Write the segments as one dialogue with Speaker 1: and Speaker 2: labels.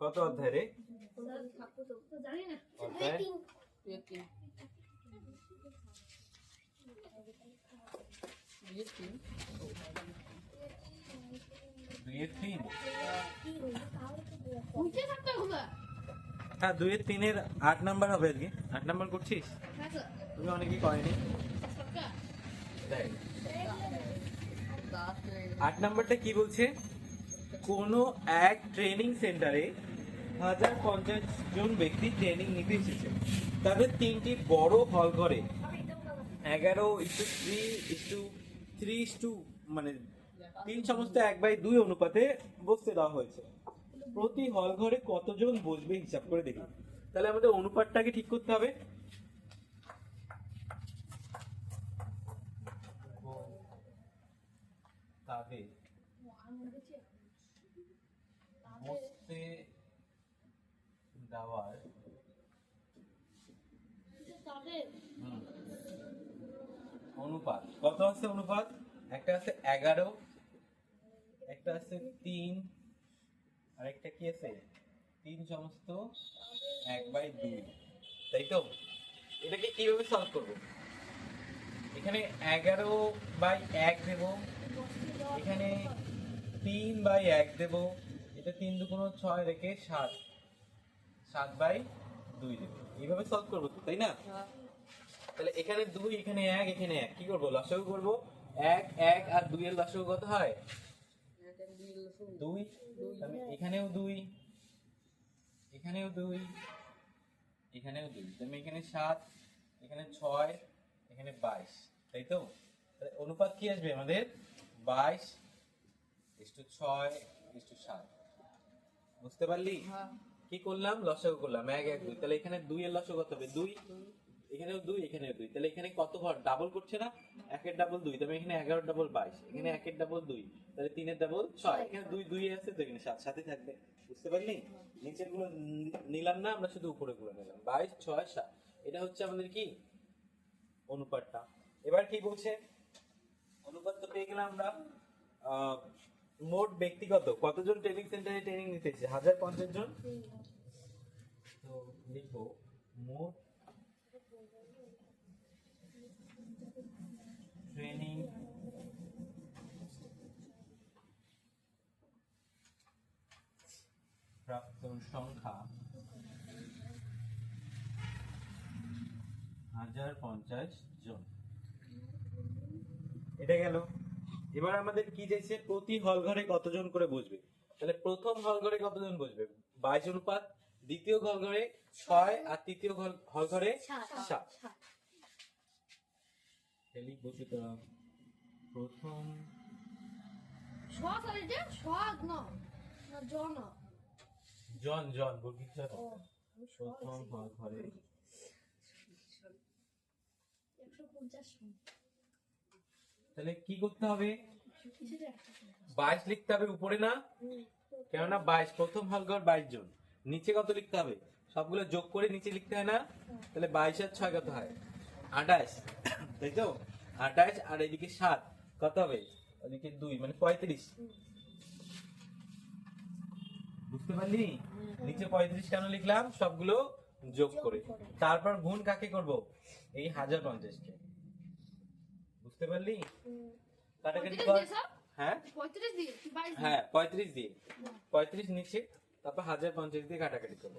Speaker 1: কত অধ্যায় রে? অধ্যায় দুইয়ের তিন। হ্যাঁ, 2-3 8 নাম্বার হবে আজকে। 8 নাম্বার করছিস? তুমি অনেকেই করেনি। 8 নাম্বারটা কি বলছে? কোনো এক ট্রেনিং সেন্টারে 1050 জন ব্যক্তি ট্রেনিং নিতে এসেছে। তাদের 3টি বড় হল ঘরে 11:3:3 মানে 3 সমস্ত 1/2 অনুপাতে বসতে দেওয়া হয়েছে। প্রতি হল ঘরে কতজন বসবে হিসাব করে দেখি। তাহলে আমাদের অনুপাতটাকে ঠিক করতে হবে। তাদের বসতে দেওয়ার অনুপাত কত আছে? অনুপাত একটা আছে 11, একটা আছে 3, আর একটা কি আছে 3 সমস্ত 1/2, তাই তো? এটাকে কিভাবে সলভ করব? এখানে 11/1 দেব, এখানে 3/1 দেব, এটা 3 দুগুণ 6 রেখে 7/2 দেব। এইভাবে সলভ করবো তো, তাই না? তাহলে এখানে 2, এখানে 1, এখানে 1, কি করবো? লসাগু করবো। 1 1 আর 2 এর লসাগু কত হয়? 2। এখানেও 2, এখানেও 2, এখানেও 2, তাহলে এখানে 7, এখানে 6, এখানে 22, তাই তো? তাহলে অনুপাত কি আসবে আমাদের? 22:6:7। বুঝতে পারলি? কি করলাম? লসাগু করলাম। 1 1 2, তাহলে এখানে 2 এর লসাগু কত হবে? 2, এখানেও 2, এখানেও 2, তাহলে এখানে কত ঘর ডাবল করছে না? 1 এর ডাবল 2, তাহলে এখানে 11 ডাবল 22, এখানে 1 এর ডাবল 2, তাহলে 3 এর ডাবল 6, এখানে 2 2 আছে তো এখানে 7 সাথে থাকবে। বুঝতে পারলি? নিচের গুলো নিলাম না, আমরা শুধু উপরে গুলো নিলাম। 22 6 7, এটা হচ্ছে আমাদের কি অনুপাতটা। এবার কি বলছে? অনুপাত তো পেয়ে গেলাম আমরা। মোট ব্যক্তিগত কতজন ট্রেনিং সেন্টারে ট্রেনিং নিতেছে? 1050 জন। তো লিখবো মোট ট্রেনিং প্রাপ্ত সংখ্যা 1050 জন। এটা গেল। এবার আমাদের কি চাইছে? প্রতি হল ঘরে কতজন করে বসবে। তাহলে প্রথম হল ঘরে কতজন বসবে? 22 অনুপাত, দ্বিতীয় হল ঘরে 6, আর তৃতীয় হল ঘরে 7। লিখবো সুতরাং প্রথম জন বর্গিক জন প্রথম হল ঘরে তাহলে কি করতে হবে? 22 লিখতে হবে উপরে না, কেননা 22 প্রথম হল ঘর 22 জন। নিচে কত লিখতে হবে? সবগুলো যোগ করে নিচে লিখতে হয় না? তাহলে 22 আর 6 কত হয়? 28, তাই তো? 28, আর এদিকে 7 কত হবে? ওদিকে 2 মানে 35। বুঝতে পারলি? নিচে 35 কেন লিখলাম? সবগুলো যোগ করে। তারপর গুণ কাকে করব? এই 1050 কে। বুঝতে পারলি? কাটাকাটি কর। হ্যাঁ 35 দিয়ে, হ্যাঁ 35 দিয়ে, 35 নিচে, তারপর 1050 দিয়ে কাটাকাটি করব।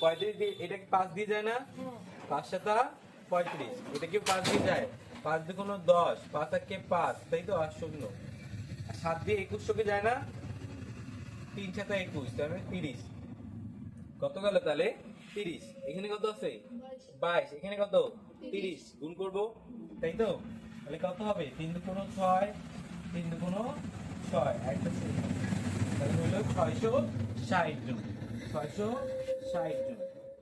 Speaker 1: 35 দিয়ে এটা কি 5 দিয়ে যায় না? 5 7 35, এটা কি 5 দিয়ে যায়? 5 দুগুণ 10, 5 আর কে 5, তাই তো? আর 0, 7 দিয়ে 21 কে যায় না? 3 7 21, তাহলে 30। কত গেল তাহলে? 30। এখানে কত আছে? 22, এখানে কত? 30। গুণ করব, তাই তো? তাহলে কত হবে? 3 দুগুণ 6, 3 দুগুণ 6, একটা তাহলে হলো 660 জন। 660 জন।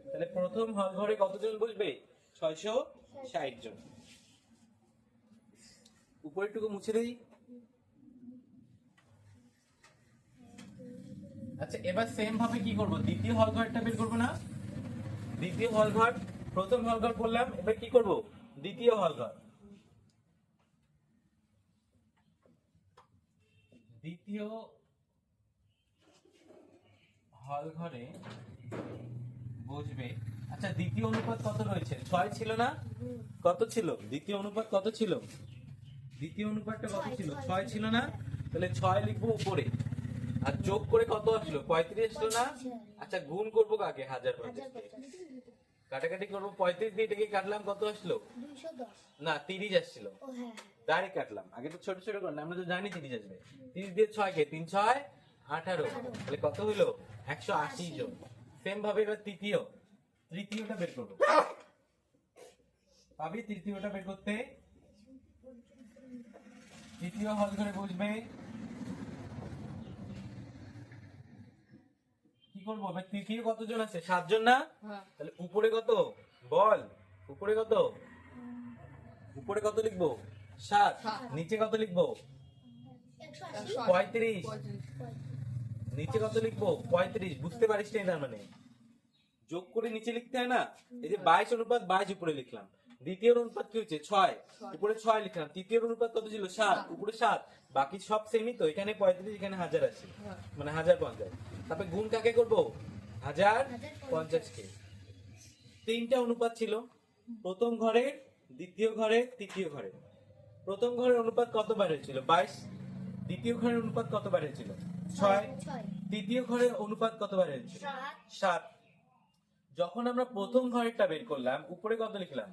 Speaker 1: তাহলে প্রথম হল ঘরে কতজন বসবে? 660 জন। উপরেরটুকু মুছে দেই। আচ্ছা, এবার সেম ভাবে কি করব? দ্বিতীয় হল ঘরটা বের করব না? দ্বিতীয় হল ঘর, প্রথম হল ঘর বললাম, এবার কি করব? দ্বিতীয় হল ঘর। দ্বিতীয় হল ঘরে বসবে। আচ্ছা, দ্বিতীয় অনুপাত কত রয়েছে? 6 ছিল না? কত ছিল দ্বিতীয় অনুপাত? কত ছিল দ্বিতীয় অনুপাতটা? কত ছিল? 6 ছিল না? তাহলে 6 লিখবো উপরে, আর যোগ করে কত আসলো? 35 আসলো না? আচ্ছা, গুণ করবো কাকে? 1050 কে। কাটাকাটি করবো, 35 দিয়ে এটাকে কাটলাম, কত আসলো?
Speaker 2: 210।
Speaker 1: না, 30 আসছিল।
Speaker 2: ও হ্যাঁ।
Speaker 1: ডাইরেক্ট কাটলাম, আগে তো ছোট ছোট করলাম, আমরা তো জানি 30 আসবে। 30 দিয়ে 6 কে 3 6 18, তাহলে কত হইলো? 180 জন। সেম ভাবে এবার তৃতীয়টা বের করবো। পাবি তৃতীয়টা বের করতে? তৃতীয় হল ঘরে বসবে, কি করবো? এবার তৃতীয় কতজন আছে? 7 জন না? তাহলে উপরে কত বল? উপরে কত? উপরে কত লিখবো? 7। নিচে কত লিখবো?
Speaker 2: 180।
Speaker 1: 35। নিচে কত লিখবো? 35। বুঝতে পারিস না? তার মানে যোগ করে নিচে লিখতে হয় না? এই যে 22 অনুপাত 22 উপরে লিখলাম। দ্বিতীয় অনুপাত কি হচ্ছে? 6, উপরে 6 লিখলাম। তৃতীয় অনুপাত কত ছিল? 7, উপরে 7। বাকি সব সেমই তো, এখানে 35, এখানে 1000 আছে, মানে 1050। তারপরে গুণ কাকে করবো? 1050 কে। তিনটা অনুপাত ছিল, প্রথম ঘরের, দ্বিতীয় ঘরের, তৃতীয় ঘরের। প্রথম ঘরের অনুপাত কতবার হয়েছিল? 22। দ্বিতীয় ঘরের অনুপাত কতবার হয়েছিল? 6। তৃতীয় ঘরের অনুপাত কতবার হয়েছিল? 7। যখন আমরা প্রথম ঘরেরটা বের করলাম, উপরে কত লিখলাম?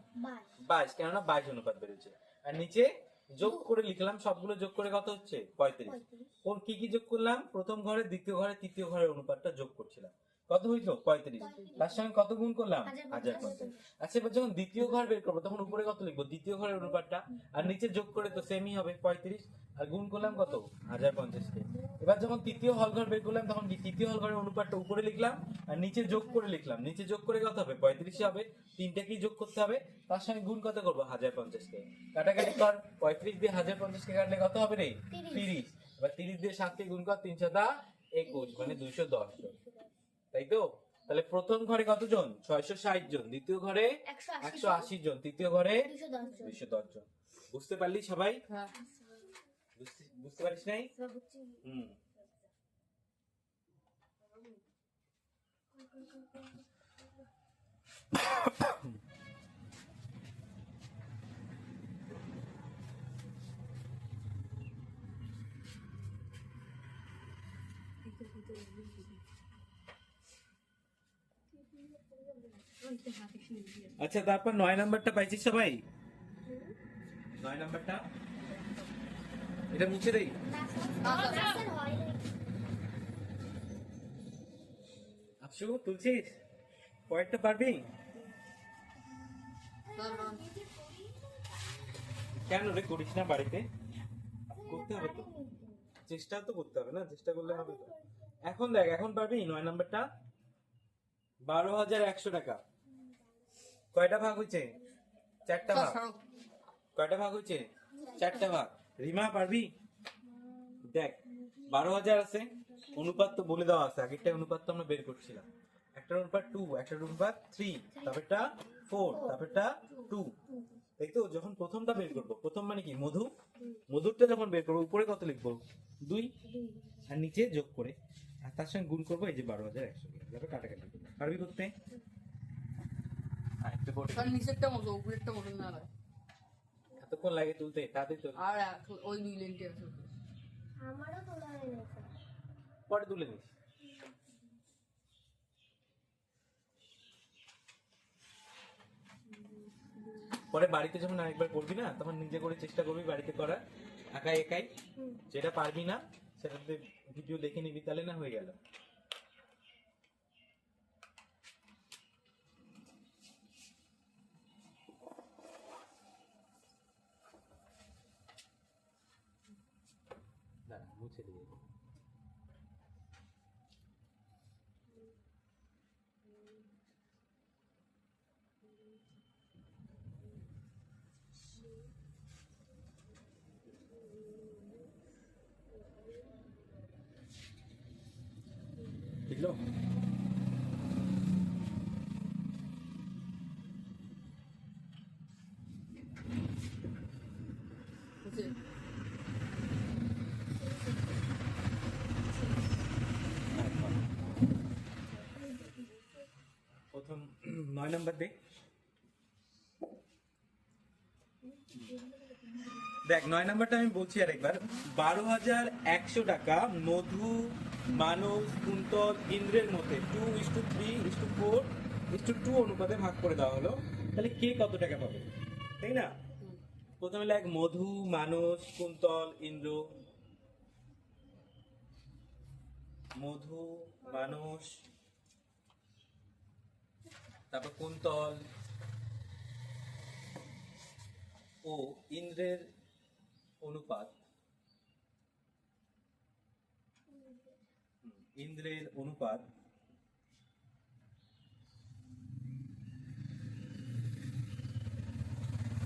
Speaker 1: 22, কেননা 22 অনুপাত বেরোচ্ছে। আর নিচে যোগ করে লিখলাম, সবগুলো যোগ করে কত হচ্ছে? 35। কোন কি কি যোগ করলাম? প্রথম ঘরে, দ্বিতীয় ঘরে, তৃতীয় ঘরের অনুপাতটা যোগ করছিলাম। কত হইলো? 35। তার সঙ্গে কত গুণ করলাম? 1050। আচ্ছা, এবার যখন দ্বিতীয় ঘর বের করবো, তখন উপরে কত লিখবো? দ্বিতীয় ঘরের অনুপাতটা, আর নিচে যোগ করে তো সেমই হবে 35, আর গুণ করলাম কত? 1050 কে। এবার যখন তৃতীয় হল ঘর বের করলাম, তখন কি তৃতীয় হল ঘরের অনুপাতটা উপরে লিখলাম, আর নিচে যোগ করে লিখলাম। নিচে যোগ করে কত হবে? 35 হবে। তিনটাকেই যোগ করতে হবে, তার সঙ্গে গুণ কত করবো? 1050 কে। কাটাকাটি কর, 35 দিয়ে 1050 কে কাটলে কত হবে রে? 30। এবার 30 দিয়ে 7 কে গুণ কর, 3 7 21, মানে 210 জন। তাই তো? তাহলে প্রথম ঘরে কতজন? 660 জন। দ্বিতীয় ঘরে 180 জন। তৃতীয় ঘরে 210 জন। বুঝতে পারলি সবাই? বুঝতে পারিস নাই? হুম। আচ্ছা, তারপর 9 নাম্বারটা পাইছিস সবাই? 9 নাম্বারটা এটা মুছে দেই। আপসু, তুলছিস? পয়েন্টটা পারবি? কেন রে করিস না বাড়িতে? করতে হবে তো, চেষ্টা তো করতে হবে না? চেষ্টা করলে হবে তো। এখন দেখ, এখন পারবি 9 নাম্বারটা? 12,100 টাকা। কয়টা ভাগ হয়েছে? 4টা ভাগ। কয়টা ভাগ হয়েছে? 4টা ভাগ। রিমা, পারবি? দেখ, 12,000 আছে, অনুপাত তো বলে দেওয়া আছে, আগেরটা অনুপাত তো আমরা বের করছিলাম। একটা অনুপাত 2, একটা অনুপাত 3, তারপরটা 4, তারপরটা 2। তাই তো? যখন প্রথমটা বের করবো, প্রথম মানে কি? মধুরটা যখন বের করবো, উপরে কত লিখবো? 2, আর নিচে যোগ করে, আর তার সঙ্গে গুণ করবো এই যে 12,100। তারপর কাটাকাটি করবো। পারবি করতে?
Speaker 3: নিচেরটা মতো, উপরেরটা মতো না হয়।
Speaker 1: এতক্ষণ লাগে তুলতে? তাতে তো
Speaker 3: আর ওই 2 লেনটি আছে।
Speaker 2: আমারও তোলা হয়ে গেছে।
Speaker 1: পরে তুলে নিস। পরে বাড়িতে যখন আরেকবার করবি না, তখন নিজে করে চেষ্টা করবি বাড়িতে করার, একাই। যেটা পারবি না সেটাতে ভিডিও দেখে নিবি, তাহলে না হয়ে গেল। মুছে দিয়ে বুঝলো? নাম্বার দে। দেখ 9 নাম্বারটা আমি বলছি আরেকবার। 12,100 টাকা মধু, মানস, কুন্তল, ইন্দ্রের মধ্যে 2:3:4:2 অনুপাতে ভাগ করে দেওয়া হলো, তাহলে কে কত টাকা পাবে, তাই না? প্রথমে লেখ মধু, মানস, কুন্তল, ইন্দ্র। মধু, মানস, তারপর কুন্তল ও ইন্দ্রের অনুপাত। ইন্দ্রের অনুপাত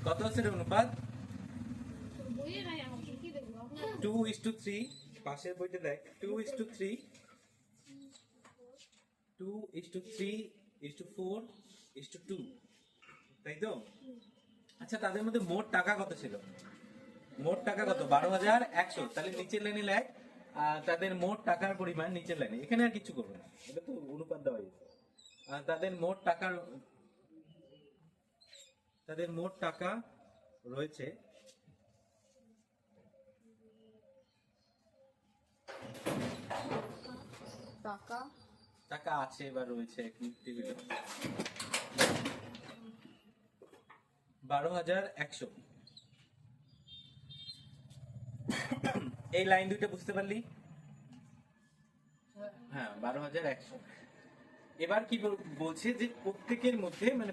Speaker 1: কত আছে রে অনুপাত? 2:3। পাশের বইতে দেখ 2:3, 2:3:4:2, তাই তো? আচ্ছা, তাদের মধ্যে মোট টাকা কত ছিল? মোট টাকা কত? 12,100। তাহলে নিচের লাইনে লেখ তাদের মোট টাকার পরিমাণ নিচের লাইনে। এখানে আর কিছু করবে না, এটা তো অনুপাত দেওয়া আছে। তাদের মোট টাকা রয়েছে
Speaker 3: টাকা
Speaker 1: টাকা আছে বা রয়েছে টেবিলে 12,100। এই লাইন দুইটা বুঝতে পারলি? হ্যাঁ, 12,100। এবার কি বলছে যে প্রত্যেকের মধ্যে মানে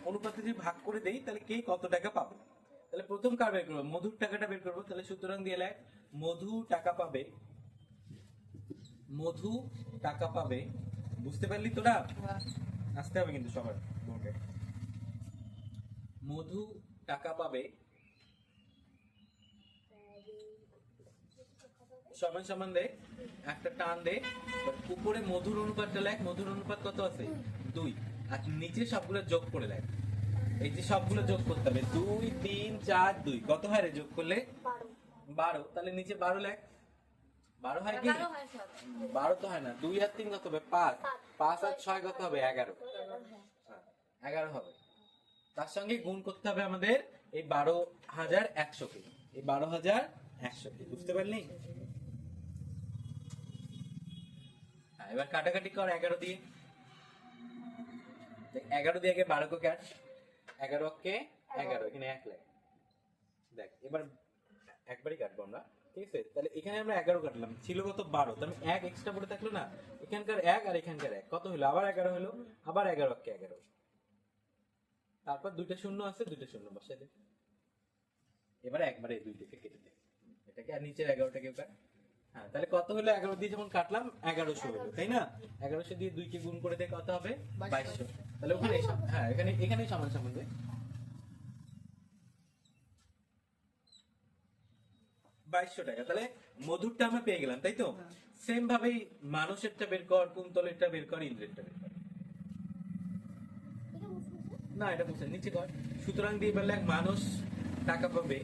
Speaker 1: অনুপাতে যদি ভাগ করে দেই তাহলে কে কত টাকা পাবে। তাহলে প্রথম কার বের করবো? মধুর টাকাটা বের করবো। তাহলে সুতরাং দিয়ে লেখ মধু টাকা পাবে। মধু টাকা পাবে, বুঝতে পারলি তোরা? আসতে হবে কিন্তু সবার বোর্ডে। মধু টাকা পাবে সমান সমান দে, একটা টান দে। উপরে মধুর অনুপাতটা লেখ। মধুর অনুপাত কত আছে? 2। আর নিচে সবগুলো যোগ করে লেখ। এই যে সবগুলো যোগ করতে হবে, 2, 3, 4, 2 কত হয় রে যোগ করলে? 12। তাহলে নিচে 12 লেখ। 12 হয় কি? 12 তো হয় না। 2 আর 3 কত হবে? 5। 5 আর 6 কত হবে? 11। 11 হবে। তার সঙ্গে গুণ করতে হবে আমাদের এই 12,100 কে। এই 12,100 কে, বুঝতে পারলি? এবার কাটাকাটি কর 11 দিয়ে। 11 দিয়ে আগে 12 কে কাট। 11 কে 11, এখানে 1 লেখ। দেখ এবার একবারই কাটবো আমরা, ঠিক আছে? তাহলে এখানে আমরা 11 কাটলাম, ছিল কত? 12। তাহলে 1 এক্সট্রা পড়ে থাকলো না? এখানকার 1 আর এখানকার 1 কত হলো? আবার 11 হলো। আবার 11 কে 11। তারপর দুইটা শূন্য আছে, দুইটা শূন্য বসাই দে। এবার একবারে 2 থেকে কেটে দে এটাকে, আর নিচের 11টাকে কাট। হ্যাঁ, তাহলে কত হলো? 11 দিয়ে যেমন কাটলাম 1100 হলো, তাই না? 1100 দিয়ে 2 কে গুণ করে দে, কত হবে? 2200। তাহলে ওখানে হ্যাঁ এখানেই সমান সমান দে। 2200 টাকা। তাহলে মধুরটা আমরা পেয়ে গেলাম, তাই তো? সেম ভাবেই মানুষেরটা বের কর, কুন্তলেরটা বের কর, ইন্দ্রেরটা বের কর। না, এটা বুঝছেন নিচে কর। সুতরাং দিয়ে এবার লেখ মানুষ টাকা পাবে।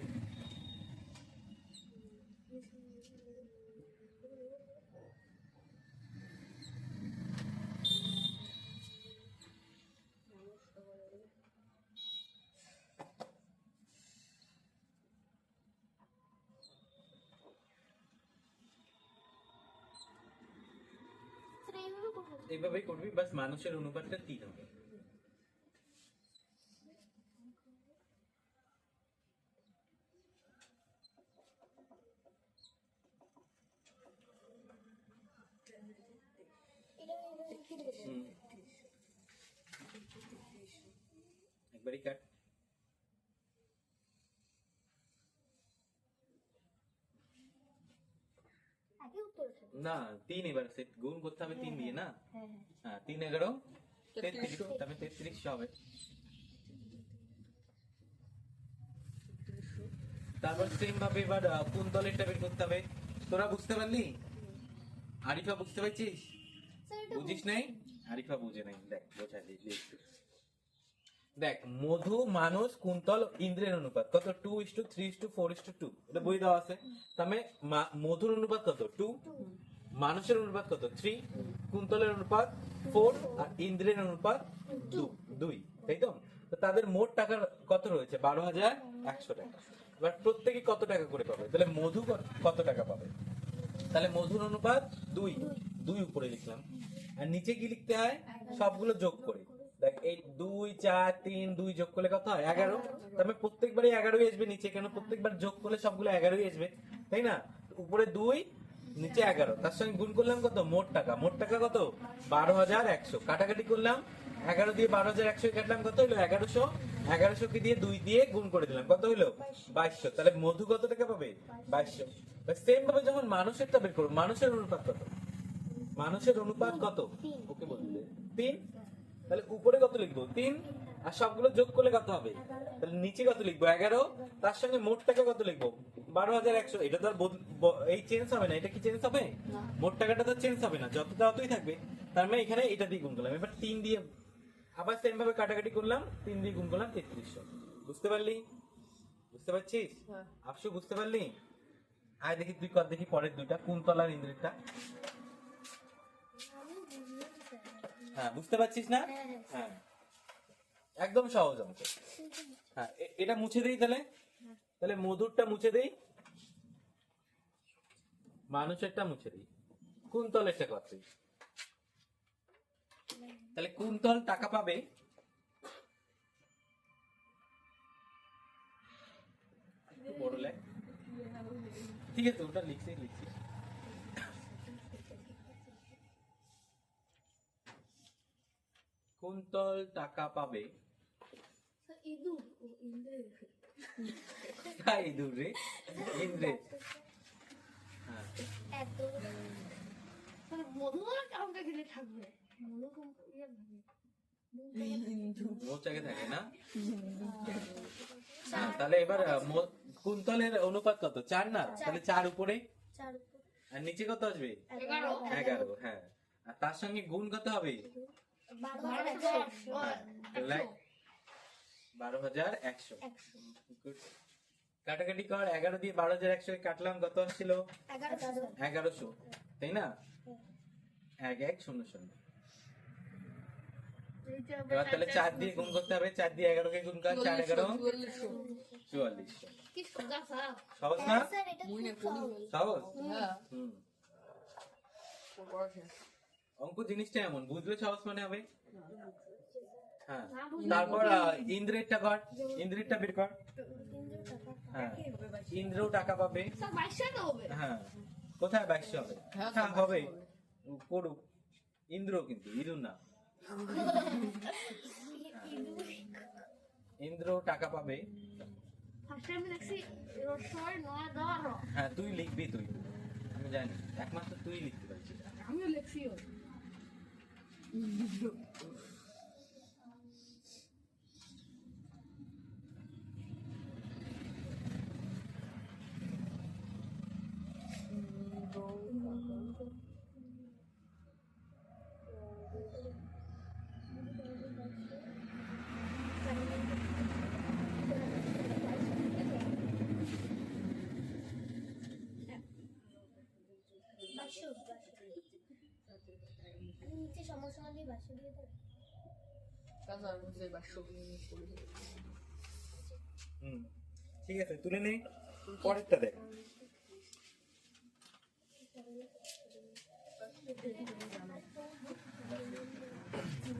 Speaker 1: এইভাবেই করবি, বাস মানুষের অনুপাতটা 3 হবে। একবারই কাট। না 3, এবার সেট গুণ করতে হবে 3 দিয়ে না? হ্যাঁ 3 11 33, তবে 33 হবে। তারপর সেম ভাবে এবার কুন্তলেরটা বের করতে হবে। তোরা বুঝতে পারলি? আরিফা বুঝতে পারছিস? বুঝিস নাই? আরিফা বুঝে নাই, দেখ বোঝা দিই। দেখ মধু, মানস, কুন্তল, ইন্দ্রের অনুপাত কত? 2:3:4:2। এটা বই দেওয়া আছে। তাহলে মধুর অনুপাত কত? 2। মানুষের অনুপাত কত? 3। কুন্তলের অনুপাত 4 আর ইন্দ্রের অনুপাত 2। 2, তাই তো? তো তাদের মোট টাকা কত রয়েছে? 12,100 টাকা। এবার প্রত্যেকে কত টাকা করে পাবে? তাহলে মধু কত টাকা পাবে? তাহলে মধুর অনুপাত 2 উপরে লিখলাম। আর নিচে কি লিখতে হয়? সবগুলো যোগ করে। দেখ এই 2, 4, 3, 2 যোগ করলে কত হয়? 11। তাহলে প্রত্যেকবারই 11ই আসবে নিচে, কেন? প্রত্যেকবার যোগ করলে সবগুলো 11ই আসবে, তাই না? উপরে 2, নিচে 11, তার সঙ্গে গুণ করলাম কত? মোট টাকা। মোট টাকা কত? 12,100। কাটাকাটি করলাম, 11 দিয়ে 12,100 কাটলাম, কত হলো? 1100। 1100 কে দিয়ে 2 দিয়ে গুণ করে দিলাম, কত হলো? 2200। তাহলে মধু কত টাকা পাবে? 2200। সেম ভাবে যখন মানুষেরটা বের করবো, মানুষের অনুপাত কত? মানুষের অনুপাত কত? ওকে বলতে 3। তাহলে উপরে কত লিখবো? 3। আর সবগুলো যোগ করলে কত হবে? তাহলে নিচে কত লিখবো? 11। তার সঙ্গে মোট টাকা কত লিখবো? 12,100। এটা তো আর এই চেঞ্জ হবে না। এটা কি চেঞ্জ হবে? মোট টাকাটা তো চেঞ্জ হবে না, যতটা ততই থাকবে। তার মানে এখানে এটা দিয়ে গুণ করলাম। এবার 3 দিয়ে আবার সেম ভাবে কাটাকাটি করলাম, 3 দিয়ে গুণ করলাম, 3300। বুঝতে পারলি? বুঝতে পারছিস?
Speaker 3: হ্যাঁ।
Speaker 1: আফসু বুঝতে পারলি? আয় দেখি তুই কর দেখি পরের দুইটা, কুন্তল আর ইন্দ্রিতটা।
Speaker 2: আমি বুঝলাম স্যার।
Speaker 1: হ্যাঁ, বুঝতে পারছিস না? হ্যাঁ, একদম সহজ অঙ্ক। হ্যাঁ, এটা মুছে দেই তাহলে। তাহলে মধুরটা মুছে দেই, মানুষেরটা মুছে দিই, কুন্তলেরটা কত? তাহলে কুন্তল টাকা পাবে একটু বড় লেখ। ঠিক আছে, ওটা লিখছি। কুন্তল টাকা পাবে,
Speaker 2: ইঁদুর ও ইন্দ্রের
Speaker 1: তাই দূর রে, ইন্দ্রের। হ্যাঁ,
Speaker 2: এত মানে মধুমালা কেমন খেলে থাকবে? মধু কম ইয়ে ভাবে
Speaker 1: মৌচাকে থাকে না? হ্যাঁ, তাহলে এবার কুন্তলের অনুপাত কত? 4 না? তাহলে 4 উপরে,
Speaker 2: 4 উপর
Speaker 1: আর নিচে কত আসবে?
Speaker 2: 11
Speaker 1: 11। হ্যাঁ, আর তার সঙ্গে গুণ কত হবে?
Speaker 2: 12,100
Speaker 1: হ্যাঁ, তাহলে 12,100। Good. কাটাকাটি কর, 11 দিয়ে 12,100 কাটলাম, কত আসছিল? 1100, তাই না? 1100। এবার তাহলে 4 দিয়ে গুণ করতে হবে, 4 দিয়ে 11 কে গুণ কর, 4 11 4400।
Speaker 2: কি সোজা স্যার।
Speaker 1: সহজ না?
Speaker 2: স্যার এটা
Speaker 3: মুই না
Speaker 2: খুব
Speaker 3: করি।
Speaker 2: সহজ।
Speaker 1: সহজ।
Speaker 3: হ্যাঁ।
Speaker 1: হুম,
Speaker 3: পড়া শেষ।
Speaker 1: অঙ্ক জিনিসটা এমন, বুঝলে সহজ মানে হবে। হ্যাঁ,
Speaker 2: না বুঝলে
Speaker 1: তারপর ইন্দ্রেরটা কর, ইন্দ্রেরটা বের কর।
Speaker 2: ইন্দ্রের টাকা।
Speaker 1: হ্যাঁ, ইন্দ্র টাকা পাবে।
Speaker 2: স্যার 2200 তো হবে।
Speaker 1: হ্যাঁ, কোথায় 2200 হবে?
Speaker 3: হ্যাঁ,
Speaker 1: হ্যাঁ, হবে, করুক। ইন্দ্র কিন্তু ইঁদুর না। ইন্দ্র টাকা পাবে।
Speaker 2: ফার্স্টে আমি দেখছি রসয় 9 10।
Speaker 1: হ্যাঁ, তুই লিখবি, তুই, আমি জানি, একমাত্র তুই লিখতে পারছিস।
Speaker 3: আমিও লেখছিও।
Speaker 2: নিচে সমস্যা দিয়ে 2200 দিয়ে দাও।
Speaker 3: তাছাড়া বুঝতে 500 করে দিই।
Speaker 1: হুম, ঠিক আছে, তুলে নে। পরেরটা দেখ।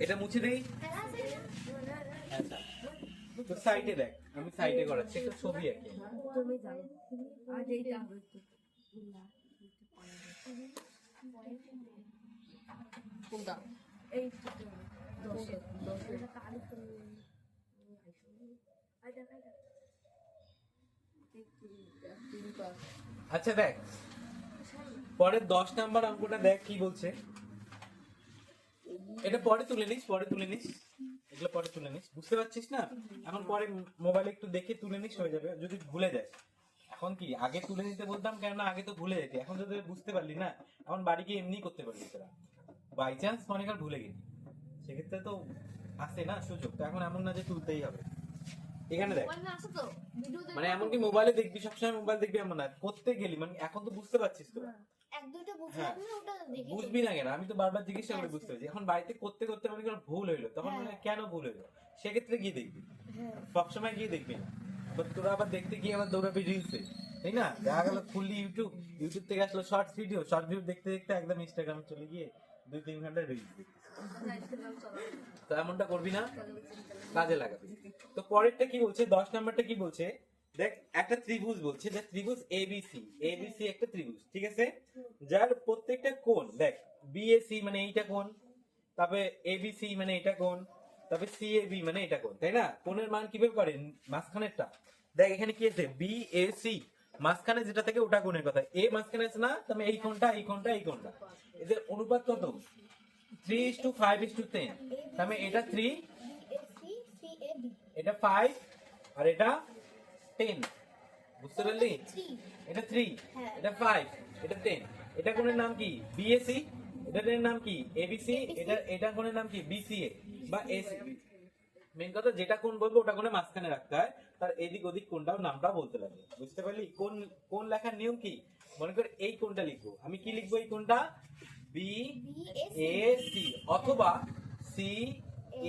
Speaker 1: এটা মুছে দেই। আচ্ছা, তো সাইডে দেখ, আমি সাইডে করাচ্ছি, একটা ছবি আঁকি।
Speaker 2: তুমি জানো আজ এইটা
Speaker 3: কোনটা?
Speaker 2: এই
Speaker 3: দশে।
Speaker 2: কালি করে আই দেখ
Speaker 1: আচ্ছা দেখ, পরের 10 নাম্বার অঙ্কটা দেখ কি বলছে। এটা পরে তুলে নিস, এগুলো পরে তুলে নিস, বুঝতে পারছিস না? এখন পরে মোবাইলে একটু দেখে তুলে নিস, হয়ে যাবে। যদি ভুলে যাস, এখন কি আগে তুলে নিতে বলতাম, কেননা আগে তো ভুলে যেতি। এখন যদি বুঝতে পারলি না, এখন বাড়ি গিয়ে এমনি করতে পারবি তোরা। বাই চান্স মনে কর ভুলে গেলি, সেক্ষেত্রে তো আসে না সুযোগ। তো এখন এমন না যে তুলতেই হবে। এখানে দেখ,
Speaker 2: মোবাইলে আছে তো ভিডিও
Speaker 1: মানে এমনকি মোবাইলে দেখবি, সবসময় মোবাইল দেখবি এমন না, করতে গেলি মানে এখন তো বুঝতে পারছিস তো।
Speaker 2: এক দুটো বুঝলাম না, ওটা দেখে
Speaker 1: বুঝবি না কেন, আমি তো বারবার জিজ্ঞাসা করে বুঝতে পারছি। এখন বাড়িতে করতে করতে মনে কর ভুল হইলো, তখন মনে হয় কেন ভুল হইলো, সেক্ষেত্রে গিয়ে দেখবি,
Speaker 2: হ্যাঁ
Speaker 1: সবসময় গিয়ে দেখবি না। আবার তোরা আবার দেখতে গিয়ে আবার দৌড়াবি রিলসে, তাই না? দেখা গেল খুললি ইউটিউব, ইউটিউব থেকে আসলো শর্টস ভিডিও, শর্ট ভিডিও দেখতে দেখতে একদম ইনস্টাগ্রামে চলে গিয়ে 2-3 ঘন্টা রিলস দেখবি। তো এমনটা করবি না, কাজে লাগাবি। তো পরেরটা কি বলছে, 10 নাম্বারটা কি বলছে, দেখ একটা ত্রিভুজ বলছে, যে ত্রিভুজ এবিসি, এবিসি একটা ত্রিভুজ, ঠিক আছে, যার প্রত্যেকটা কোণ, দেখ বিএসি মানে এইটা কোণ, তারপরে এবিসি মানে এটা কোণ, তারপরে সিএবি মানে এটা কোণ, তাই না? কোণের মান কিভাবে করে, মাঝখানেরটা দেখ, এখানে কি আছে বিএসি, মাঝখানে যেটা থেকে ওটা কোণের কথা, এ মাঝখানে আছে না, তাহলে এই কোণটা এই কোণটা এই কোণটা, এদের অনুপাত কত, 3:5:10, তাহলে এটা 3,
Speaker 2: বিএসসি সিএবি
Speaker 1: এটা 5, আর এটা 10, বুঝতে পারলি?
Speaker 2: 3
Speaker 1: এটা 3,
Speaker 2: হ্যাঁ।
Speaker 1: এটা 5, এটা 10, এটা কোণের নাম কি বিএসি, এটার নাম কি এবিসি, এটা কোণের নাম কি বিসিএ বা এসিবি। মেন কথা যেটা কোণ বলবো ওটা কোণে মাঝখানে রাখতে হয়, তার এদিক ওদিক কোণটাও নামটা বলতে লাগে, বুঝতে পারলি? কোন কোণ লেখার নিয়ম কি, মনে কর এই কোণটা লিখবো, আমি কি লিখবো, এই কোণটা বি এ সি, অথবা সি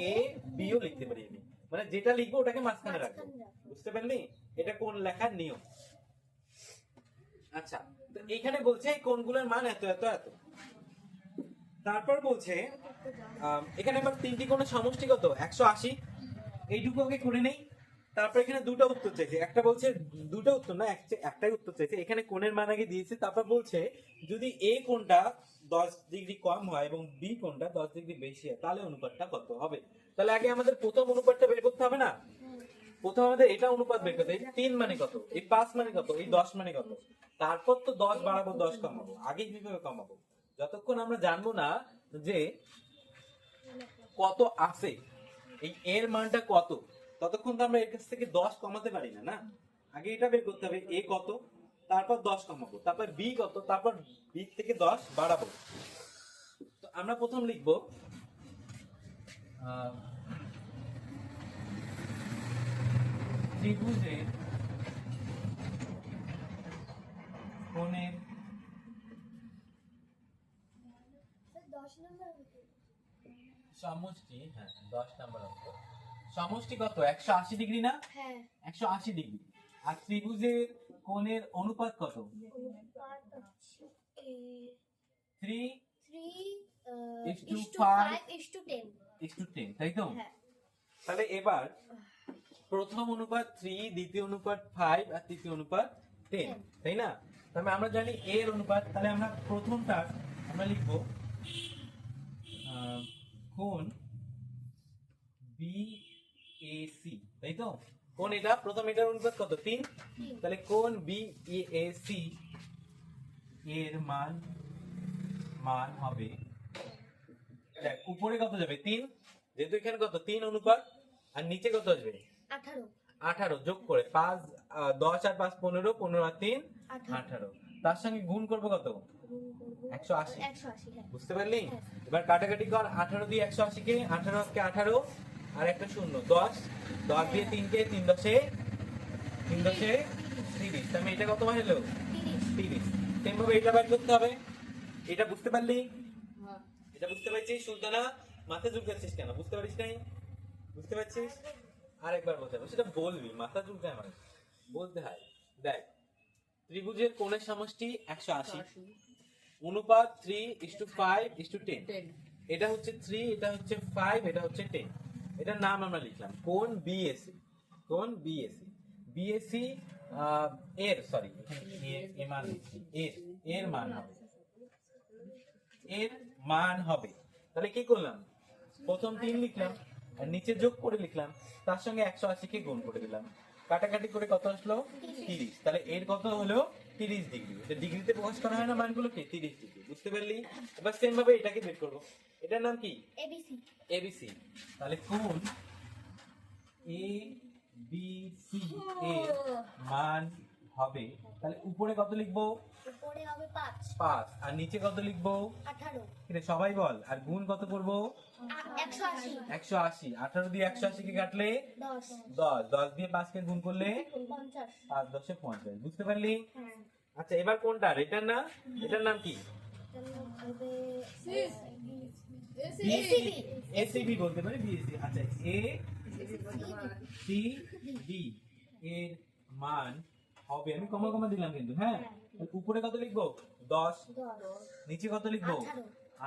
Speaker 1: এ বিও লিখতে পারি আমি, মানে যেটা লিখবো ওটাকে মাঝখানে রাখবো, বুঝতে পারলি? এটা কোণ লেখার নিয়ম। আচ্ছা, তো এইখানে বলছে এই কোণগুলোর মান এত এত এত। তারপর বলছে এখানে আবার তিনটি কোণের সমষ্টি কত, 180, এইটুকু আগে করে নেই। তারপর এখানে দুটো উত্তর চাইছে, একটা বলছে দুটো উত্তর না, একটাই উত্তর চাইছে, এখানে কোণের মান আগে দিয়েছে। তারপর বলছে যদি এ কোণটা 10 ডিগ্রি কম হয় এবং বি কোণটা 10 ডিগ্রি বেশি হয়, তাহলে অনুপাতটা কত হবে। তাহলে আগে আমাদের প্রথম অনুপাতটা বের করতে হবে না, প্রথম আমাদের এটা অনুপাত বের করতে, এই 3 মানে কত, এই 5 মানে কত, এই 10 মানে কত, তারপর তো 10 বাড়াবো 10 কমাবো, আগে কিভাবে কমাবো, যতক্ষণ আমরা জানবো না যে কত আছে, এই এর মানটা কত, ততক্ষণ তো আমরা এর কাছ থেকে 10 কমাতে পারি না, না? আগে এটা বের করতে হবে এ কত, তারপর 10 কমাবো, তারপর বি কত, তারপর বি থেকে 10 বাড়াবো। তো আমরা প্রথম লিখবো ত্রিভুজের কোণের
Speaker 2: 10 নম্বর
Speaker 1: সমষ্টি, হ্যাঁ 10 নাম্বার অঙ্ক, সমষ্টি কত, 180 ডিগ্রি না,
Speaker 2: হ্যাঁ
Speaker 1: 180 ডিগ্রি। আর ত্রিভুজের কোণের অনুপাত কত, 3
Speaker 2: 3:5:10
Speaker 1: তাই তো?
Speaker 2: হ্যাঁ
Speaker 1: তাহলে এবার প্রথম অনুপাত 3, দ্বিতীয় অনুপাত 5 আর তৃতীয় অনুপাত 10, তাই না? তাহলে আমরা জানি এর অনুপাত, তাহলে আমরা প্রথমটা আমরা লিখবো কোণ বিএসি, তাই তো? কোণ এটা প্রথম, এটার অনুপাত কত, 3, তাহলে কোণ বিএসি এর মান হবে, দেখ উপরে কত যাবে 3, যেহেতু এখানে কত 3 অনুপাত, আর নিচে কত আসবে
Speaker 2: 18
Speaker 1: 18, যোগ করে 5 10 আর 5 15, 15 আর 3 18, তার সঙ্গে গুণ করবো কত, 180,
Speaker 2: 180 হ্যাঁ
Speaker 1: বুঝতে পারলি? এবার কাটাকাটি কর, 18 দিয়ে 180 কে, 18 কে 18 আর একটা শূন্য, 10 10 দিয়ে 3 কে, 3 10 30, তাহলে এটা কত হলো 30। সেম ভাবে এটা বের করতে হবে, এটা বুঝতে পারলি?
Speaker 3: হ্যাঁ
Speaker 1: এটা বুঝতে পারছিস? সুলতানা মাথা ঝুঁকাচ্ছিস কেন, বুঝতে পারিস নাই? বুঝতে পারছিস? আরেকবার বলতে হবে, সেটা বলবি, মাথা ঝুঁকায় মানে বলতে হয়। দেখ ত্রিভুজের কোণের সমষ্টি 180, অনুপাত 3:5:10,
Speaker 3: 10
Speaker 1: এটা হচ্ছে 3, এটা হচ্ছে 5, এটা হচ্ছে 10, এটার নাম আমরা লিখলাম কোণ বিএসি, কোণ বিএসি। বিএসি এর সরি এর মান লিখছি, এর মান হবে, এর মান হবে। তাহলে কি করলাম, প্রথম 3 লিখলাম আর নিচে যোগ করে লিখলাম, তার সঙ্গে 180 কে গুণ করে দিলাম, কাটাকাটি করে কত আসলো 30, তাহলে এর কত হলো 30 ডিগ্রি। এটা ডিগ্রিতে প্রকাশ করা হয় না মানগুলোকে, 30 ডিগ্রি, বুঝতে পারলি? এবার সেম ভাবে এটাকে বের করব, এটার নাম কি
Speaker 2: এবিসি
Speaker 1: এবিসি। তাহলে কোণ এ বি সি এর মান হবে, তাহলে উপরে কত লিখবো
Speaker 2: উপরে হবে 5
Speaker 1: 5, আর নিচে কত লিখবো
Speaker 2: 18
Speaker 1: এটা সবাই বল, আর গুণ কত করবো
Speaker 2: 180
Speaker 1: 180, 18 দিয়ে 180 কে কাটলে
Speaker 2: 10
Speaker 1: 10, 10 দিয়ে 5 কে গুণ করলে
Speaker 2: 50
Speaker 1: 5 10 50, বুঝতে পারলি?
Speaker 2: হ্যাঁ
Speaker 1: আচ্ছা এবার কোনটা এটার না, এটার নাম কি? এসিবি বলতে পারি, বিএসসি। আচ্ছা এ সি ডি এর মান হবে, আমি কমা কমা দিলাম কিন্তু, হ্যাঁ। উপরে কত লিখবো? 10। নিচে কত লিখবো?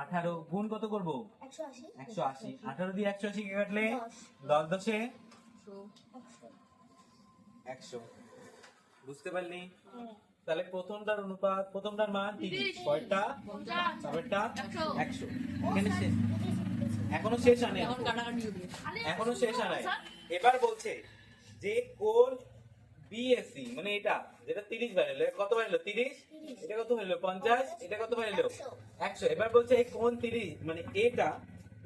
Speaker 1: 18। গুণ কত করব? 180। 18 দিয়ে 180 কে কাটলে 10 10 এ 100। বুঝতে পারলি? তাহলে প্রথমটার অনুপাত, প্রথমটার মান 30, পরেরটা পরেরটা 100। এখানে শেষ, এখনো শেষ আনে,
Speaker 3: এখন কাটাকাটি হবে।
Speaker 1: এখনো শেষ আনাই। এবার বলছে যে কোন বিএসসি মানে এটা যেটা 30 বাড়লো, কত বাড়লো? 30। এটা কত হলো? 50। এটা কত বাড়লো? 100। এবার বলছে এই কোন 30 মানে এটা,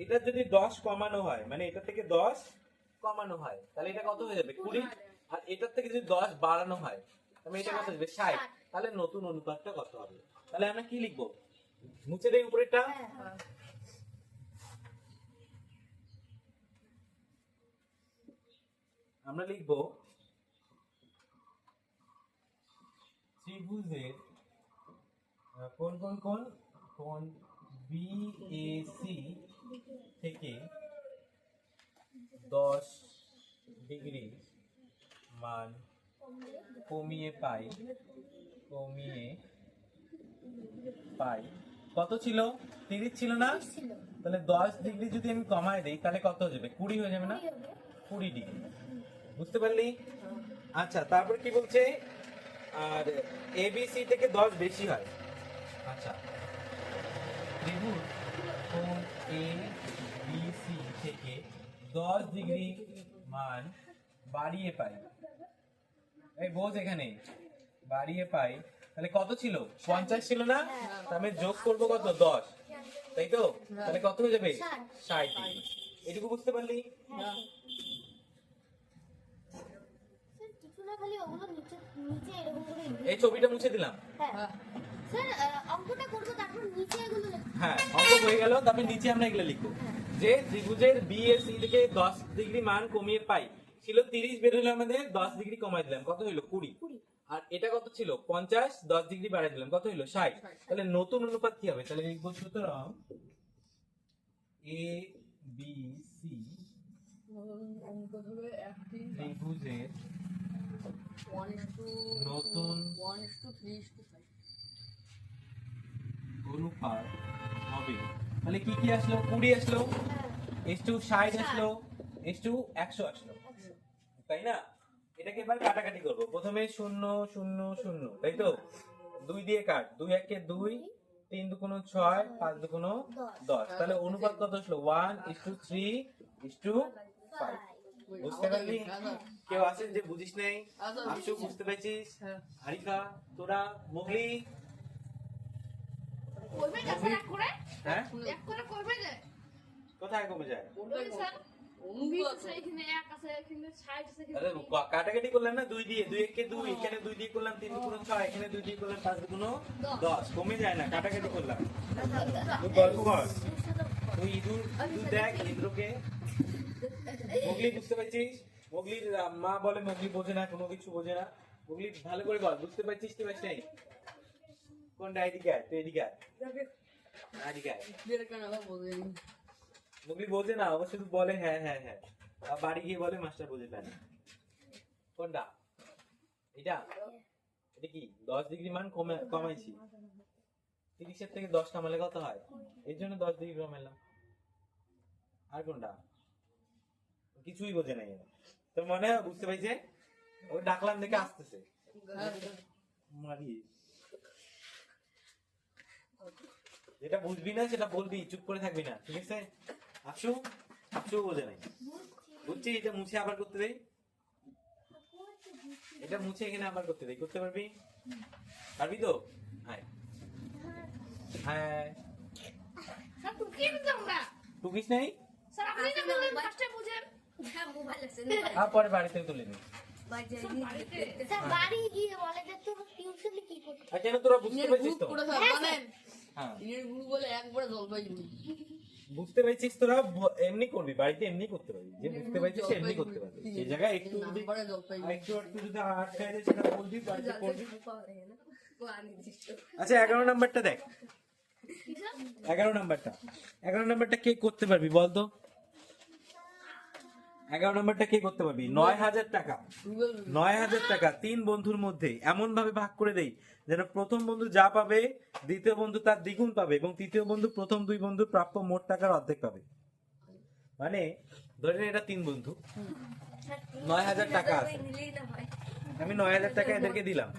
Speaker 1: এটা যদি 10 কমানো হয়, মানে এটা থেকে 10 কমানো হয়, তাহলে এটা কত হয়ে যাবে? 20। আর এটার থেকে যদি 10 বাড়ানো হয়, তাহলে এটা কত হবে? 60। তাহলে নতুন অনুপাতটা কত হবে? তাহলে আমরা কি লিখবো? মুছে দেই উপরেরটা। আমরা লিখবো ত্রিভুজের কোন কোন কোন কোন বিএসি থেকে 10 ডিগ্রি মান কমিয়ে পাই, কত ছিল? 30 ছিল না? তাহলে 10 ডিগ্রি যদি আমি কমায় দেই তাহলে কত হয়ে যাবে? 20 হয়ে যাবে না? 20 ডিগ্রি। বুঝতে পারলি? আচ্ছা তারপর কি বলছে? আর এবিসি থেকে 10 বেশি হয়। আচ্ছা ত্রিভুজ কোণ এ বি সি থেকে 10 ডিগ্রি মান বাড়িয়ে পাই, এই বোঝ এখানে বাড়িয়ে পাই, তাহলে কত ছিল? 50 ছিল না? তাহলে যোগ করব কত? 10, তাই তো? তাহলে কত হয়ে যাবে? 60 ডিগ্রি। এটুকু বুঝতে পারলি?
Speaker 2: কিছু না, খালি ওগুলো নিচে নিচে এরকম করে
Speaker 1: এই ছবিটা মুছে দিলাম।
Speaker 2: হ্যাঁ স্যার, অঙ্কটা করবো তারপর নিচে এগুলো লিখবো।
Speaker 1: হ্যাঁ অঙ্ক হয়ে গেল, তারপরে নিচে আমরা এগুলো লিখবো যে ত্রিভুজের বিএসি থেকে 10 ডিগ্রি মান কমিয়ে পাই, ছিল 30 বের হলো, আমাদের 10 ডিগ্রি কমাই দিলাম, কত হলো? 20। আর এটা কত ছিল? 50, 10 ডিগ্রি বাড়াই দিলাম, কত হলো? 60। তাহলে নতুন অনুপাত কি হবে? তাহলে লিখবো সুতরাং এ বি সি
Speaker 3: অনুপাত হবে একটি
Speaker 1: ত্রিভুজের
Speaker 3: 1:2
Speaker 1: নতুন
Speaker 3: 1:3:5
Speaker 1: অনুপাত হবে। তাহলে কি কি আসলো? 20 আসলো, S2 60 আসলো, S2 100 আসলো, তাই না? এটাকে এবার কাটাকাটি করব। প্রথমে 0 0 0, তাই তো? 2 দিয়ে কাট, 2 1 এ 2, 3 2 6, 5 2 10। তাহলে অনুপাত কত আসলো? 1:3:5। বুঝতে পারলি? কেউ আছেন যে বুঝিস নাই? আশু বুঝতে পেরেছিস? হারিকা, তোরা, মোগলি,
Speaker 2: করবে না স্যার, এক করে
Speaker 1: হ্যাঁ
Speaker 2: এক করে করবে না।
Speaker 1: কোথায় কমে যায়?
Speaker 2: ওই স্যার,
Speaker 3: অনুপাত
Speaker 2: আছে এখানে, এক আছে এখানে, 60 আছে
Speaker 1: আরে
Speaker 2: এখানে।
Speaker 1: কাটাকাটি করলাম না 2 দিয়ে, 2 1 এ 2, এখানে 2 দিয়ে করলাম, 3 2 6, এখানে 2 দিয়ে করলাম, 5 2 10। কমে যায় না, কাটাকাটি করলাম। তুই গল্প কর, তুই ইঁদুর দেখ, ইঁদুরকে। মোগলি বুঝতে পারছিস? মোগলির মা বলে মোগলি বোঝে না, কোনো কিছু বোঝে না। মোগলি ভালো করে বল, বুঝতে পারছিস কি পারছিস নাই? কোনটা? এদিকে আয়, তুই এদিকে আয়, এদিকে আয়।
Speaker 3: বের কেন বলে
Speaker 1: মোগলি বোঝে না, ও শুধু বলে হ্যাঁ হ্যাঁ হ্যাঁ, আর বাড়ি গিয়ে বলে মাস্টার বোঝে না। কোনটা? এটা? এটা কি 10 ডিগ্রি মান কমাইছি, 30 এর থেকে 10 কমালে কত হয়? এর জন্য 10 ডিগ্রি কমাইলাম। আর কোনটা? কিছুই বোঝে নাই, তোর মনে হয় বুঝতে পারছে? ও ডাকলাম দেখে আসতেছে, মারি। যেটা বুঝবি না সেটা বলবি, চুপ করে থাকবি না, ঠিক আছে? আকশু, আকশু বোঝে নাই, বুঝছি? এটা মুছে আবার করতে দেই, এটা মুছে এখানে আবার করতে দেই, করতে পারবি? পারবি তো? হ্যাঁ হ্যাঁ,
Speaker 2: স্যার টুকিয়ে দিতাম না
Speaker 1: টুকিস নাই?
Speaker 2: স্যার, আপনি না বললেন ফার্স্টে বুঝেন।
Speaker 1: আর পরে বাড়িতে তুলে নিস।
Speaker 2: স্যার বাড়ি গিয়ে বলে যে তুমি টিউশনে কি করতে।
Speaker 1: আর কেন তোরা বুঝতে পারছিস তো?
Speaker 3: করে স্যার জানেন
Speaker 1: হ্যাঁ
Speaker 3: ইনের গ্রুপ বলে একবারে জলপাইগুড়ি
Speaker 1: বুঝতে পারছিস, তোরা এমনি করবি, বাড়িতে এমনি করতে পারবি, যে বুঝতে পারছিস সে এমনি করতে পারবি। সেই জায়গায় একটু যদি
Speaker 3: নাম্বারে জলপাইগুড়ি
Speaker 1: একটু যদি আটকায় যায় সেটা বলবি, বাড়িতে করবি।
Speaker 3: অনির্দিষ্ট।
Speaker 1: আচ্ছা 11 নাম্বারটা দেখ,
Speaker 2: কিসব?
Speaker 1: 11 নাম্বারটা কে করতে পারবি বলতো? 11 নাম্বারটা কে করতে পারবি? 9,000 টাকা,
Speaker 3: রুবেল
Speaker 1: 9,000 টাকা 3 বন্ধুর মধ্যে এমন ভাবে ভাগ করে দেই যেন প্রথম বন্ধু যা পাবে দ্বিতীয় বন্ধু তার দ্বিগুণ পাবে এবং তৃতীয় বন্ধু প্রথম দুই বন্ধুর প্রাপ্য মোট টাকার অর্ধেক পাবে। মানে ধরে নে এটা 3 বন্ধু, 9,000 টাকা আছে, আমি 9,000 টাকা এদেরকে দিলাম।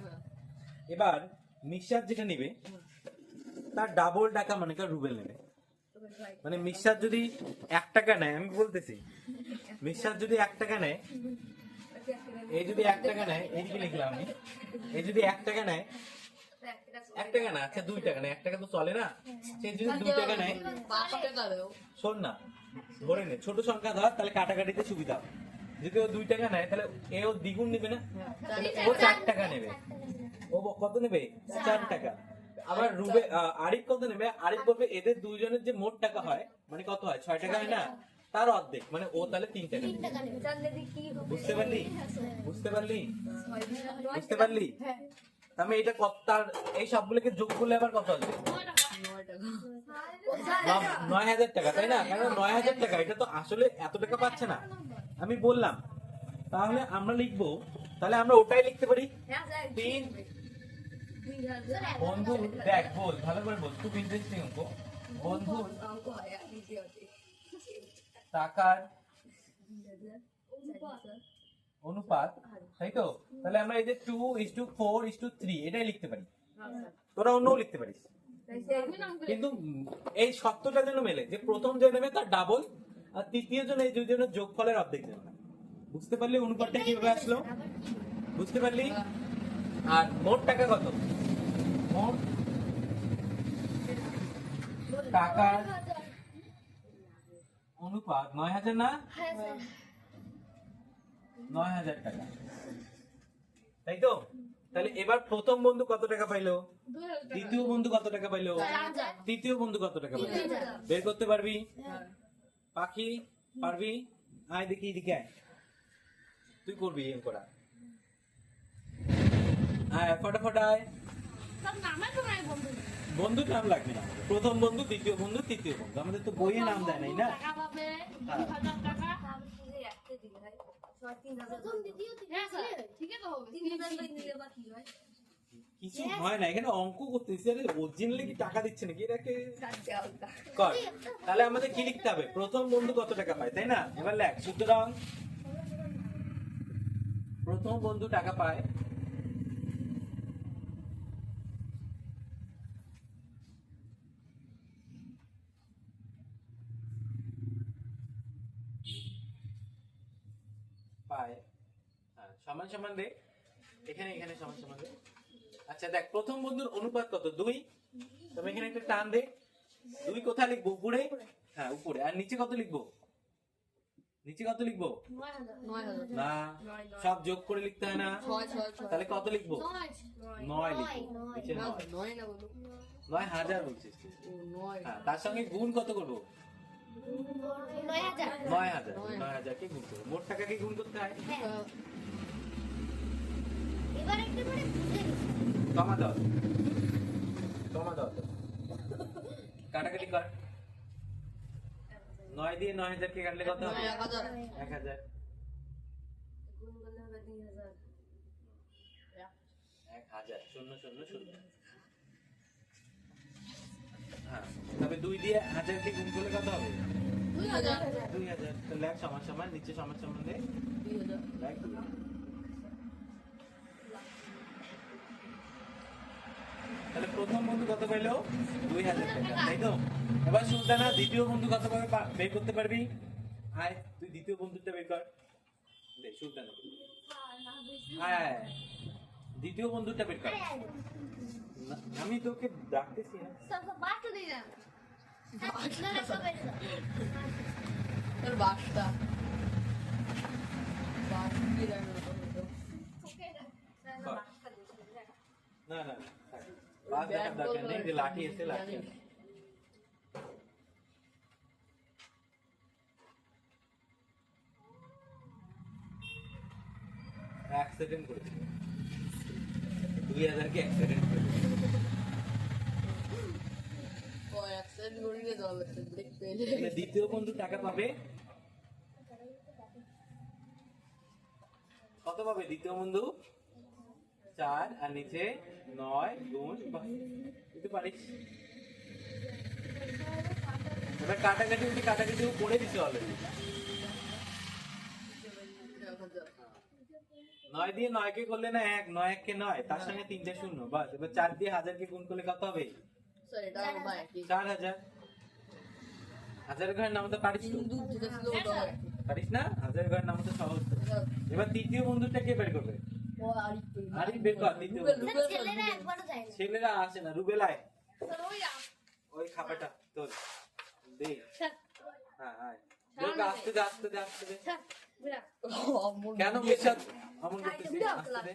Speaker 1: এবার মিক্সার যেটা নিবে তার ডাবল টাকা মানে রুবেল নেবে। মানে মিক্সার যদি 1 টাকা নেয়, আমি বলতেছি মিক্সার যদি 1 টাকা নেয়, এই যদি 1 টাকা নেয়, এইদিকে লিখলাম আমি, এই যদি 1 টাকা নেয়, 1 টাকা না, আচ্ছা 2 টাকা নেয়, 1 টাকা তো চলে না, সে যদি 2 টাকা নেয়,
Speaker 3: 5 টাকা দেও।
Speaker 1: শোন না, ধরে নে ছোট সংখ্যা ধর, তাহলে কাটাকাটিতে সুবিধা হবে। যদি ও 2 টাকা নেয় তাহলে এও দ্বিগুণ নেবে না, তাহলে ও 4 টাকা নেবে। ও কত নেবে? 4 টাকা। আবার আরিফ কত নেবে? আরিফ বলবে এদের দুইজনের যে মোট টাকা হয় মানে কত হয়? 6 টাকা হয় না, তার অর্ধেক, মানে ও তাহলে 3 টাকা নেবে। বুঝতে পারলি? বুঝতে পারলি? বুঝতে পারলি? তাহলে এটা কত, তার এই সবগুলোকে যোগ করলে আবার কত আসবে?
Speaker 3: 9 টাকা।
Speaker 1: 9,000 টাকা, তাই না? কারণ 9,000 টাকা এটা তো আসলে এত টাকা পাচ্ছে না, আমি বললাম। তাহলে আমরা লিখবো, তাহলে আমরা ওটাই লিখতে পারি 3 বন্ধু। দেখ বল, ভালো করে বল, খুব ইন্টারেস্টিং অঙ্ক। বন্ধুর
Speaker 3: অঙ্ক হয় আর দিতে হবে।
Speaker 1: টাকার অনুপাত, তাই তো? তাহলে আমরা এই যে 2:4:3 এটাই লিখতে পারি, তোরা অন্যও লিখতে পারিস। কিন্তু এই সত্যটা যেন মেলে যে প্রথম যে নেবে তার ডাবল, আর তৃতীয় জন এই দুজনের যোগফলের অর্ধেক যেন না। বুঝতে পারলি অনুপাতটা কিভাবে আসলো? বুঝতে পারলি? আর মোট টাকা কত? মোট টাকার অনুপাত 9,000 না? 9,000 টাকা, তাই তো? তাহলে এবার প্রথম বন্ধু কত টাকা পাইলো? দ্বিতীয় বন্ধু কত টাকা পাইলো? তৃতীয় বন্ধু কত টাকা পাইলো? বের করতে পারবি? পাখি পারবি? আয় দেখি, এদিকে আয়, তুই করবি এম করা। আয় ফটাফট আয়। বন্ধুর নাম লাগবে না, প্রথম বন্ধু, দ্বিতীয় বন্ধু, তৃতীয় বন্ধু, আমাদের তো বইয়ে নাম দেয় নাই না।
Speaker 2: টাকা পাবে 2,000 টাকা। প্রথম দ্বিতীয় ঠিক আছে, হবে
Speaker 1: কিছু হয় না, এখানে অঙ্ক করতেছি, আরে অরিজিনালি কি টাকা দিচ্ছে নাকি এটাকে?
Speaker 3: সাথে আলতা।
Speaker 1: কর। তাহলে আমাদের কি লিখতে হবে? প্রথম বন্ধু কত টাকা পায়, তাই না? এবার লেখ, সুতরাং প্রথম বন্ধু টাকা পায় সমান সমান দে, এখানে এখানে সমান সমান দে। আচ্ছা দেখ, প্রথম বন্ধুর অনুপাত কত? 2। তুমি এখানে একটা টান দে। 2 কোথায় লিখবো? উপরে? হ্যাঁ উপরে। আর নিচে কত লিখবো? নিচে কত লিখবো?
Speaker 3: 9,000।
Speaker 1: না, সব যোগ করে লিখতে হয় না?
Speaker 3: 6
Speaker 1: তাহলে কত লিখবো? 9 লিখবো। নিচে 9।
Speaker 3: 9 না বলো।
Speaker 1: 9,000 বলছিস তুই।
Speaker 3: ও 9।
Speaker 1: হ্যাঁ, তার সঙ্গে গুণ কত করবো?
Speaker 2: 9,000।
Speaker 1: 9,000 কে গুণ করবো। মোট টাকাকে গুণ করতে হয়।
Speaker 2: এবার একটা করে বুঝে নিচ্ছি।
Speaker 1: কমা দাও, কমা দাও তো। কাটাকাটি কর। 9 দিয়ে 9,000 কে কাটলে কত হবে?
Speaker 3: 1000।
Speaker 1: 1,000।
Speaker 3: গুণ করলে হবে 2000।
Speaker 1: 1,000 0 0 0। হ্যাঁ, তবে 2 দিয়ে 1000 কে গুণ করলে কত হবে?
Speaker 3: 2000।
Speaker 1: 2,000। তো লেখ সমান সমান, নিচে সমান সমান দে।
Speaker 3: 2000।
Speaker 1: লেখ 2,000। তাহলে প্রথম বন্ধু কত পাইলো? 2,000 টাকা, তাই তো? এবার সুলতানা দ্বিতীয় বন্ধু কত পাবে বের করতে পারবি? আয় তুই দ্বিতীয় বন্ধুটা বের কর। দে সুলতানা। আয় দ্বিতীয় বন্ধুটা বের কর। না, আমি তোকে ডাকতেছি না।
Speaker 2: সব বাট দিয়ে যান। আপনারা সব এসো।
Speaker 3: তোর বাসটা। বাস কি জানো তো?
Speaker 1: কর। না না না, থাক। বাস দেখার দরকার নেই, যে লাঠি এসে লাঠি আছে। অ্যাক্সিডেন্ট করেছিল, 2,000 কে অ্যাক্সিডেন্ট করেছিল।
Speaker 3: অ্যাক্সিডেন্ট করিয়ে দেওয়া লাগছে ব্রেক পেলে
Speaker 1: তাহলে দ্বিতীয় বন্ধু টাকা পাবে কত পাবে দ্বিতীয় বন্ধু 4 আর নিচে 9 গুণ 5 দিতে পারিস এবার কাটাকাটি করে দিছে অলরেডি 9 দিয়ে 9 কে করলে না 1 9 1 কে 9 তার সঙ্গে 3টা শূন্য বাস এবার 4 দিয়ে 1000 কে গুণ করলে কত হবে
Speaker 3: স্যার এটা আমার একই
Speaker 1: 4000 হাজার ঘরের নাম তো পারিস তো?
Speaker 3: হিন্দু যেটা ছিল ওটা আমার একই।
Speaker 1: পারিস না হাজার ঘরের নাম তো সহজ তো। এবার তৃতীয় বন্ধুটা কে বের করবে
Speaker 3: ও আরিফ
Speaker 1: আরিফ বের কর তৃতীয় বন্ধু।
Speaker 2: ছেলেরা একবারও যায় না
Speaker 1: ছেলেরা আসে না রুবেলায়
Speaker 2: স্যার ওই
Speaker 1: ওই খাপাটা তোর দে
Speaker 2: স্যার
Speaker 1: হ্যাঁ হ্যাঁ দেখ আস্তে দে আস্তে দে আস্তে দে
Speaker 2: স্যার বিরা
Speaker 1: কেন মেশাত আমন করতেছিস আস্তে দে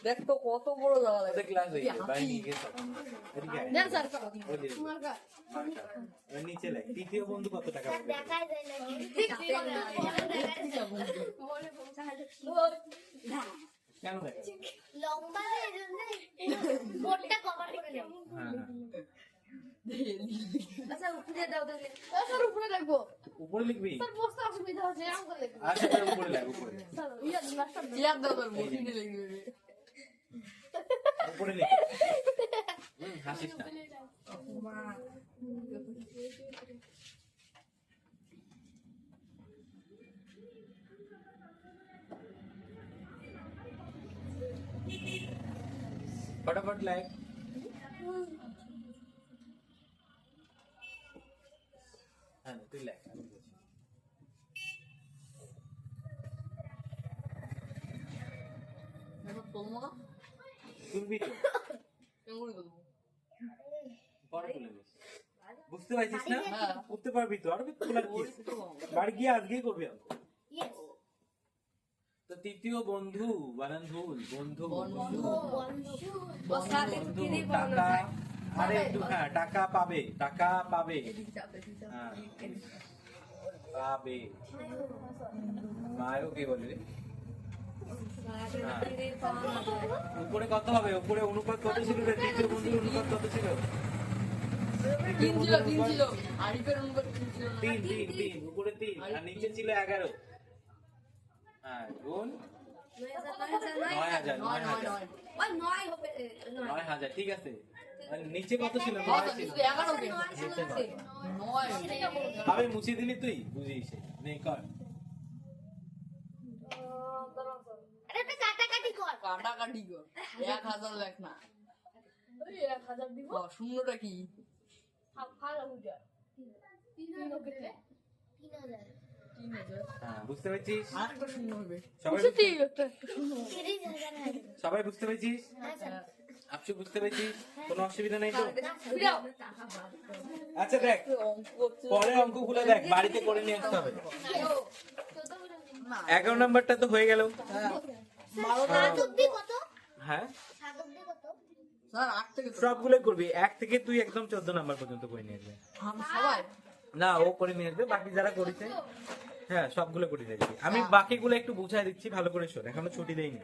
Speaker 3: দেখ তো কত বড় জায়গা লাগে
Speaker 1: ওদের ক্লাস হয়ে গেছে বাইরে নিয়ে গেছে এদিকে আয়।
Speaker 2: না স্যার
Speaker 1: ওই যে,
Speaker 2: তোমার কা
Speaker 1: ওই নিচে লাই তৃতীয় বন্ধু কত টাকা পাবে
Speaker 2: দেখাই যায় না ঠিক
Speaker 1: কেন দেখ
Speaker 2: লম্বা এই জন্য বোর্ডটা কভার করে নাও
Speaker 1: হ্যাঁ হ্যাঁ
Speaker 2: আচ্ছা উপরে দাও তাহলে স্যার উপরে রাখবো
Speaker 1: উপরে লিখবি
Speaker 2: স্যার বসতে অসুবিধা হচ্ছে আম করে লিখবো
Speaker 1: আচ্ছা তাহলে উপরে লাই উপরে
Speaker 2: স্যার ইয়া লাস্টটা
Speaker 3: চেয়ার দাও তোর বসিয়ে লাগবে
Speaker 1: উপরে লিখ হাসিস না फटाफट लाइक हाँ तू लाइक
Speaker 3: এখন তোমরা না
Speaker 1: तुम भी तो
Speaker 3: কেমন করবো
Speaker 1: পরে বলে নিস বুঝতে পারছিস না
Speaker 3: হ্যাঁ।
Speaker 1: উঠতে পারবি তো আর খোলার কি আছে? বাড়ি গিয়ে আজকেই করবি অঙ্ক।
Speaker 2: ইয়েস
Speaker 1: তো তৃতীয় বন্ধু বানান ভুল বন্ধু
Speaker 3: বন্ধু।
Speaker 1: বন্ধু টাকা আরে একটু হ্যাঁ টাকা পাবে হ্যাঁ পাবে মায়ও কি বলে রে? হ্যাঁ। উপরে কত হবে উপরে অনুপাত কত ছিল রে তৃতীয় বন্ধুর অনুপাত কত ছিল
Speaker 3: তিন ছিল আরিফের অনুপাত তিন ছিল না।
Speaker 1: তিন উপরে 3 আর নিচে ছিল 11 হ্যাঁ গুণ 9000
Speaker 3: নয়
Speaker 1: 9000 ঠিক আছে আর নিচে কত ছিল
Speaker 3: হ্যাঁ,
Speaker 1: 9 ছিল
Speaker 3: কিন্তু 11 কে
Speaker 1: নিচে নয়।
Speaker 3: নয়
Speaker 1: আবে মুছে দিলি তুই বুঝিস নেই কর
Speaker 2: আরে একটা কাটাকাটি কর
Speaker 3: কাটাকাটি কর 1000 লেখ না
Speaker 2: ওই 1000 দিব
Speaker 3: শূন্যটা কি
Speaker 2: ভালো বুঝা 3000 3000
Speaker 3: 3000
Speaker 1: হ্যাঁ বুঝতে পেরেছিস
Speaker 3: আরেকটা শূন্য হবে
Speaker 1: সবাই
Speaker 2: 30000
Speaker 1: সবাই বুঝতে পেরেছিস
Speaker 2: হ্যাঁ স্যার
Speaker 1: আপনি বুঝতে পেরেছিস কোনো অসুবিধা নেই তো
Speaker 2: বিরাও
Speaker 1: আচ্ছা দেখ
Speaker 3: অঙ্ক করছে
Speaker 1: পরে অঙ্কগুলো দেখ বাড়িতে করে নিয়ে আসতে হবে
Speaker 3: না
Speaker 1: 11 নাম্বারটা তো হয়ে গেল
Speaker 3: হ্যাঁ
Speaker 2: 7 অবধি কত
Speaker 1: হ্যাঁ
Speaker 2: 7 অবধি কত
Speaker 3: স্যার 8 থেকে তো
Speaker 1: সবগুলো করবি 1 থেকে তুই একদম 14 নাম্বার পর্যন্ত করে নিয়ে আসবি
Speaker 3: সবাই
Speaker 1: না ও করে নিয়ে আসবে বাকি যারা করেছে হ্যাঁ সবগুলো করে দেখবি আমি বাকিগুলো একটু বুঝাই দিচ্ছি ভালো করে শোন এখনো ছুটি দেইনি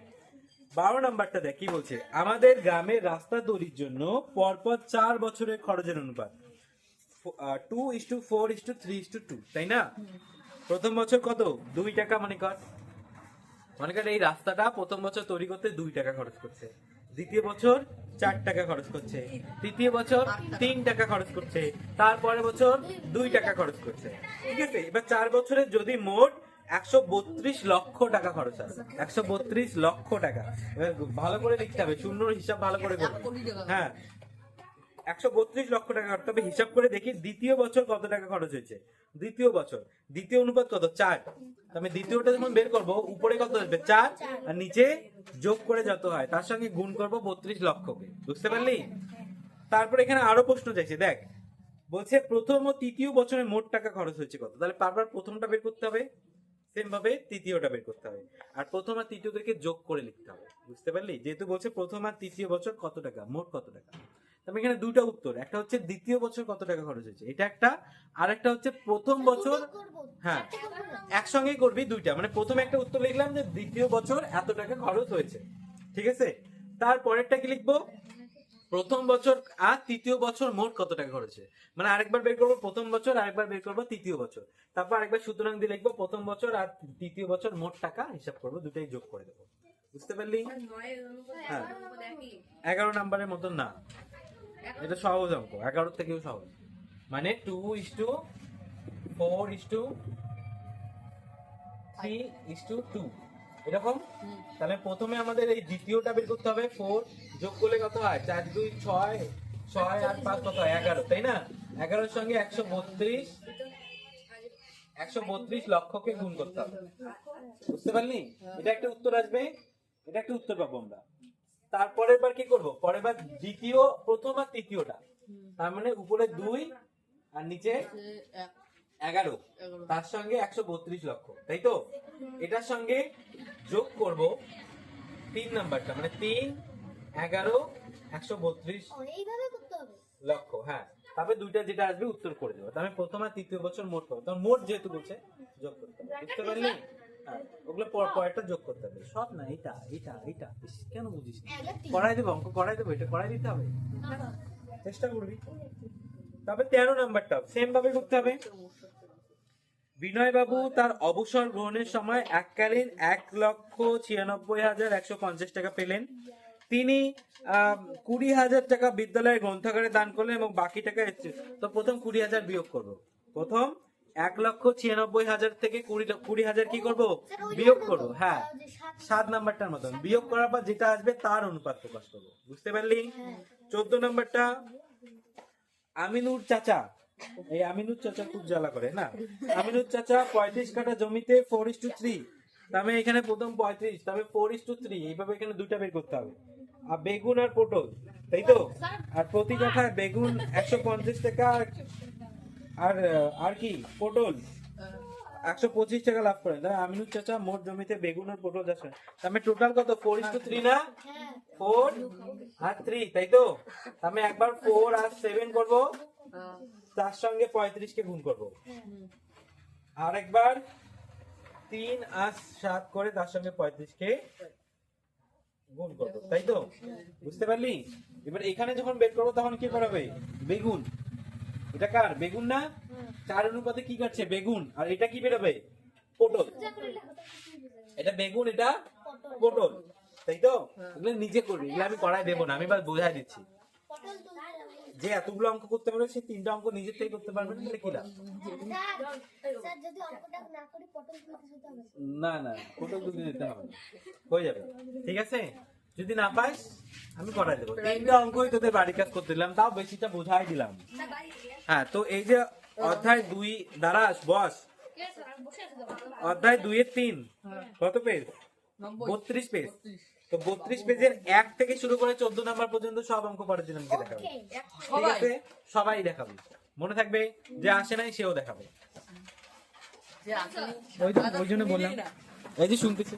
Speaker 1: 12 নাম্বারটা দেখ কি বলছে আমাদের গ্রামের রাস্তা তৈরির জন্য পরপর 4 বছরের খরচের অনুপাত 2:4:3:2 তাই না প্রথম বছর কত 2 টাকা মনে কর এই রাস্তাটা প্রথম বছর তৈরি করতে 2 টাকা খরচ করছে দ্বিতীয় বছর 4 টাকা খরচ করছে তৃতীয় বছর 3 টাকা খরচ করছে তারপরের বছর 2 টাকা খরচ করছে ঠিক আছে এবার 4 বছরে যদি মোট 132 লক্ষ টাকা খরচ আছে 132 লক্ষ টাকা এবার ভালো করে লিখতে হবে শূন্যর হিসাব ভালো করে করবে
Speaker 3: কোটি টাকা
Speaker 1: হ্যাঁ 132 লক্ষ টাকা করতে হবে হিসাব করে দেখি দ্বিতীয় বছর কত টাকা খরচ হয়েছে দ্বিতীয় বছর দ্বিতীয় অনুপাত কত 4 আমি দ্বিতীয়টা যখন বের করব উপরে কত আসবে 4 আর নিচে যোগ করে যত হয় তার সঙ্গে গুণ করব 32 লক্ষকে বুঝতে পারলি তারপর এখানে আরো প্রশ্ন চাইছে দেখ বলছে প্রথম ও তৃতীয় বছরে মোট টাকা খরচ হয়েছে কত তাহলে বারবার প্রথমটা বের করতে হবে সেম ভাবে তৃতীয়টা বের করতে হবে আর প্রথম আর তৃতীয়দেরকে যোগ করে লিখতে হবে বুঝতে পারলি যেহেতু বলছে প্রথম আর তৃতীয় বছর কত টাকা মোট কত টাকা তবে এখানে দুটো উত্তর একটা হচ্ছে দ্বিতীয় বছর কত টাকা খরচ হয়েছে এটা একটা আর একটা হচ্ছে প্রথম বছর হ্যাঁ একসঙ্গেই করবি দুইটা মানে প্রথমে একটা উত্তর লিখলাম যে দ্বিতীয় বছর এত টাকা খরচ হয়েছে ঠিক আছে তারপরেরটা কি লিখবো প্রথম বছর আর তৃতীয় বছর মোট কত টাকা খরচে, মানে আরেকবার বের করবো প্রথম বছর, আরেকবার বের করবো তৃতীয় বছর, তারপর আরেকবার সুতরাং দিয়ে লিখবো প্রথম বছর আর তৃতীয় বছর মোট টাকা হিসাব করবো, দুটাই যোগ করে দেবো। বুঝতে পারলি? হ্যাঁ 11 নাম্বারের মতন না, এটা সহজ অঙ্ক, 11 থেকেও সহজ, মানে 2:4:3:2 এরকম। তাহলে প্রথমে আমাদের এই দ্বিতীয়টা বের করতে হবে, 4 যোগ করলে কত হয়, 4 2 6, 6 আর 5 কত হয় 11, তাই না? 11 এর সঙ্গে 132 লক্ষকে গুণ করতে হবে। বুঝতে পারলি? এটা একটা উত্তর আসবে, এটা একটা উত্তর পাবো আমরা। তারপরের বার কি করব, পরের বার দ্বিতীয়, প্রথম আর তৃতীয়টা, তার মানে উপরে 2 আর নিচে 11, তার সঙ্গে 132 লক্ষ, তাই তো? এটার সঙ্গে যোগ করব 3 নাম্বারটা, মানে 3 11 132
Speaker 2: এইভাবে করতে হবে।
Speaker 1: লক্ষ। হ্যাঁ, তারপরে দুইটা যেটা আসবে উত্তর করে দেবো। তার মানে প্রথম আর তৃতীয় বছর মোট পাবো, তখন মোট যেহেতু বলছে যোগ করতে হবে। বুঝতে পারলি? হ্যাঁ, ওগুলো পরেরটা যোগ করতে হবে, সব না, এটা এটা এটা ইস, কেন বুঝিস না? করাই দেবো, অঙ্ক করাই দেবো, এটা করাই দিতে হবে, চেষ্টা করবি। তবে 13 নাম্বারটা সেম ভাবে করতে হবে। বিনয় বাবু তার অবসর গ্রহণের সময় এককালীন 1,96,150 টাকা পেলেন। তিনি 20,000 টাকা বিদ্যালয়ের গ্রন্থাগারে দান করলেন এবং বাকি টাকা তো প্রথম 20,000 বিয়োগ করবো। প্রথম 1,96,000 থেকে 20,000 কি করব, বিয়োগ করব। হ্যাঁ, 7 নাম্বারটার মতন বিয়োগ করার পর যেটা আসবে তার অনুপাত প্রকাশ করবো। বুঝতে পারলি? 14 নাম্বারটা আমিনুর চাচা, এই আমিনুর চাচা খুব জ্বালা করে না। আমিনুর চাচা 35 কাঠা জমিতে 4:3, তাহলে এখানে প্রথম 35, তবে 4:3, এইভাবে এখানে দুইটা বের করতে হবে। আর বেগুন আর পটল, তাই তো? আর প্রতি কাঠায় বেগুন 150 টাকা, আর কি পটল 125 টাকা লাভ করেন। তাহলে আমিনুর চাচা মোট জমিতে বেগুন আর পটল চাষ করেন, তাহলে টোটাল কত, 4:3 না, 4 আর 3, তাই তো? আমি একবার 4 আর 7 করব, তার সঙ্গে 35 কে গুণ করব, আর একবার 3 আর 7 করে তার সঙ্গে 35 কে গুণ করব, তাই তো? বুঝতে পারলি? এবার এখানে যখন বের করবো তখন কি করাবে, বেগুন, এটা কার বেগুন না, 4 অনুপাতে কি কাটছে, বেগুন, আর এটা কি বেরোবে, পটল। এটা বেগুন, এটা পটল, তাই তো? এগুলো নিজে করবি, এগুলো আমি করাই দেবো না, আমি বাস বোঝাই দিচ্ছি। যে এতগুলো অঙ্ক করতে পারবে সে 3টা অঙ্ক নিজের থেকে করতে পারবে না, তাহলে কি লাভ? না না, পটল দুধ দিতে হবে না, হয়ে যাবে, ঠিক আছে? যদি না পাস আমি করাই দেবো। 3টা অঙ্কই তোদের বাড়ি কাজ করতে দিলাম, তাও বেশিটা বোঝাই দিলাম। হ্যাঁ, তো এই যে অধ্যায় 2 দাঁড়াস বস, অধ্যায় 2-3 কত পেজ, 32 পেজ। তো 32 পেজের 1 থেকে শুরু করে 14 নাম্বার পর্যন্ত সব অঙ্ক করার জন্য আমাকে দেখাবে, ঠিক আছে? সবাই দেখাবে, মনে থাকবে, যে আসে নাই সেও দেখাবে। ওই জন্য বললাম, এই যে শুনতেছি।